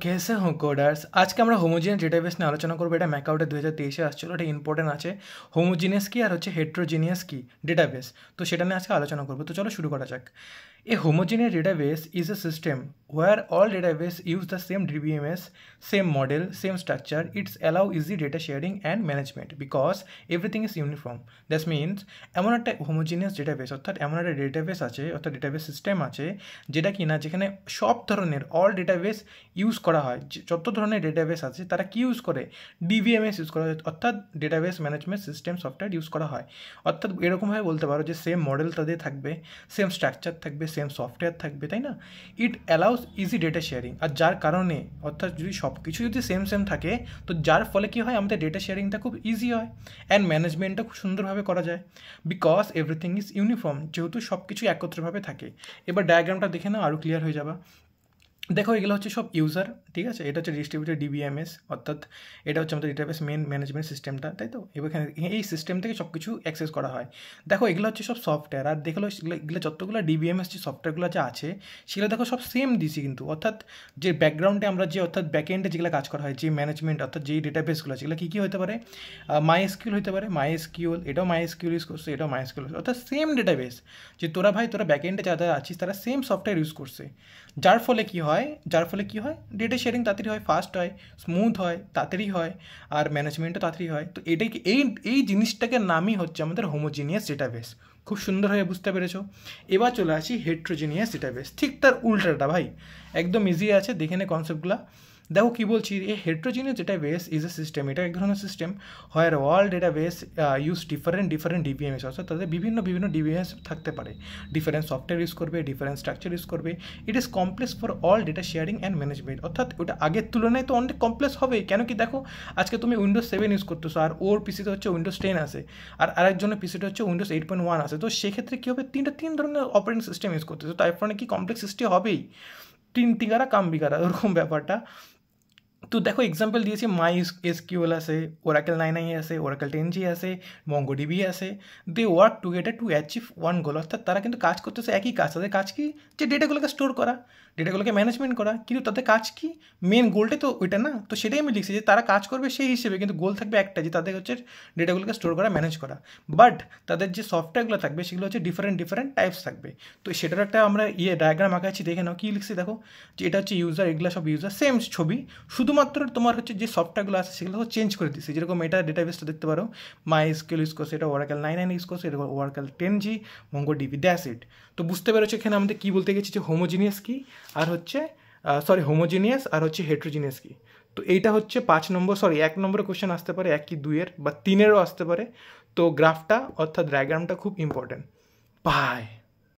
कैसे हो कोडार्स आज के আমরা হোমোজিনিয়াস ডেটাবেস নিয়ে আলোচনা করব। এটা ম্যাকআউটে 2023 আসছিল, এটা ইম্পর্টেন্ট আছে। হোমোজিনিয়াস কি আর হচ্ছে হেটেরোজিনিয়াস কি ডেটাবেস, তো সেটা নিয়ে আজকে আলোচনা করব। তো চলো শুরু করা যাক। A homogeneous database is a system where all database use the same DBMS, same model, same structure. It's allow easy data sharing and management because everything is uniform. That means এমন একটা হোমোজিনিয়াস ডেটাবেস, অর্থাৎ এমন একটা database আছে, অর্থাৎ database system আছে যেটা কি না, যেখানে সব ধরনের অল ডেটাবেস ইউজ করা হয়। যত ধরনের ডেটাবেস আছে তারা কি ইউজ করে, ডিবিএমএস ইউজ করা হয়, অর্থাৎ database management system software use করা হয়। অর্থাৎ এরকমভাবে বলতে পারো যে সেম মডেল তাদের থাকবে, সেম স্ট্রাকচার থাকবে, সেম সফটওয়্যার থাকবে, তাই না? It allows easy data sharing, আর যার কারণে অর্থাৎ যদি সব কিছু যদি সেম থাকে, তো যার ফলে কী হয়, আমাদের ডেটা শেয়ারিংটা খুব ইজি হয় অ্যান্ড ম্যানেজমেন্টটা খুব সুন্দরভাবে করা যায় বিকজ এভরিথিং ইজ ইউনিফর্ম, যেহেতু সব কিছু একত্রভাবে থাকে। এবার ডায়াগ্রামটা দেখে নাও, আরও ক্লিয়ার হয়ে যাবে। দেখো এগুলো হচ্ছে সব ইউজার, ঠিক আছে? এটা হচ্ছে ডিস্ট্রিবিউটেড ডিবিএমএস, অর্থাৎ এটা হচ্ছে আমাদের ডেটাবেস মেন ম্যানেজমেন্ট সিস্টেমটা, তাই তো? এখানে এই সিস্টেম থেকে সব কিছু অ্যাক্সেস করা হয়। দেখো এগুলো হচ্ছে সব সফটওয়্যার, আর দেখলো এগুলো যতগুলো ডিবিএমএস যে সফটওয়্যারগুলো যা আছে সেগুলো দেখো সব সেম দিছি কিন্তু, অর্থাৎ যে ব্যাকগ্রাউন্ডে আমরা যে অর্থাৎ ব্যাকএন্ডে যেগুলো কাজ করা হয়, যে ম্যানেজমেন্ট অর্থাৎ যেই ডেটাবেসগুলো সেগুলো কী কী হতে পারে, মাইএসকিউএল হতে পারে, মাইএসকিউএল, এটাও মাইএসকিউএল ইউজ করছে, এটাও মাইএসকিউএল, অর্থাৎ সেম ডেটাবেস। যে তোরা ব্যাকএন্ডে যারা আছিস তারা সেম সফটওয়্যার ইউজ করছে, যার ফলে কি হয় ডেটা শেয়ারিং তাড়াতাড়ি হয়, ফাস্ট হয়, স্মুথ হয়, তাড়াতাড়ি হয়, আর ম্যানেজমেন্টও তাড়াতাড়ি হয়। তো এটাই এই জিনিসটাকে নামই হচ্ছে আমাদের হোমোজিনিয়াস ডেটাবেস। খুব সুন্দরভাবে বুঝতে পেরেছো। এবার চলে আসি হেটেরোজিনিয়াস ডেটাবেস, ঠিক তার উল্টাটা ভাই, একদম ইজি আছে, দেখে নে কনসেপ্টগুলো। দেখো কী বলছি, এই হেটেরোজিনিয়াস ডেটাবেস ইজ এ সিস্টেম, এটা এক ধরনের system where all database use different DBMS, অর্থাৎ তাদের বিভিন্ন ডিবিএমএস থাকতে পারে, ডিফারেন্ট সফটওয়্যার ইউজ করবে, ডিফারেন্ট স্ট্রাকচার ইউজ করবে। It is complex for all data sharing and management, অর্থাৎ ওটা আগের তুলনায় তো অনেক কমপ্লেক্স হবে। কেন কি, দেখো আজকে তুমি উইন্ডোজ 7 ইউজ করতেছো, আর ওর পিসিতে হচ্ছে উইন্ডোজ 10 আছে, আর আরেকজনের পিসিতে হচ্ছে উইন্ডোজ 8.1 আছে। তো সেক্ষেত্রে কী হবে, তিন ধরনের অপারেটিং সিস্টেম ইউজ করতেছো, তার ফলে কি কমপ্লেক্সিটি হবেই, তিন তিগারা কাম বিগারা, ওরকম ব্যাপারটা। তো দেখো এক্সাম্পল দিয়েছি, মাই এসকিউএল আছে, ওরাকেল 9i আছে, ওরাকেল 10g আছে, মঙ্গোডিবি আছে। They work together to achieve one goal, অর্থাৎ তারা কিন্তু কাজ করতেছে একই কাজ। তাদের কাজ কি, যে ডেটাগুলোকে স্টোর করা, ডেটাগুলোকে ম্যানেজমেন্ট করা, কিন্তু তাদের কাজ কি, মেন গোলটাই তো ওইটা না। তো সেটাই আমি লিখছি যে তারা কাজ করবে সেই হিসেবে, কিন্তু গোল থাকবে একটা, যে তাদের হচ্ছে ডেটাগুলোকে স্টোর করা, ম্যানেজ করা। বাট তাদের যে সফটওয়্যারগুলো থাকবে সেগুলো হচ্ছে ডিফারেন্ট টাইপস থাকবে। তো সেটার একটা আমরা ডায়াগ্রাম আঁকাচ্ছি, দেখে নাও কী লিখছি। দেখো যে এটা হচ্ছে ইউজার, এগুলো সব ইউজার, সেম ছবি, শুধুমাত্র তোমার হচ্ছে যে সফটওয়্যারগুলো আছে সেগুলো চেঞ্জ করে দিচ্ছি। যেরকম এটা ডেটাবেসটা দেখতে পারো, মাইএসকিউএল ইউজ করছে, এটা ওরাকেল 9i ইউজ করছে, এটা Oracle 10g, MongoDB, that's it. তো বুঝতে পেরেছো এখানে আমাদের কী বলতে গেছি, যে হোমোজিনিয়াস কি আর হচ্ছে হোমোজিনিয়াস আর হচ্ছে হেটেরোজিনিয়াস কি। তো এইটা হচ্ছে 1 নম্বরের কোশ্চেন আসতে পারে, 1 কি 2-এর বা 3-এরও আসতে পারে। তো গ্রাফটা অর্থাৎ ডায়াগ্রামটা খুব ইম্পর্টেন্ট। বাই।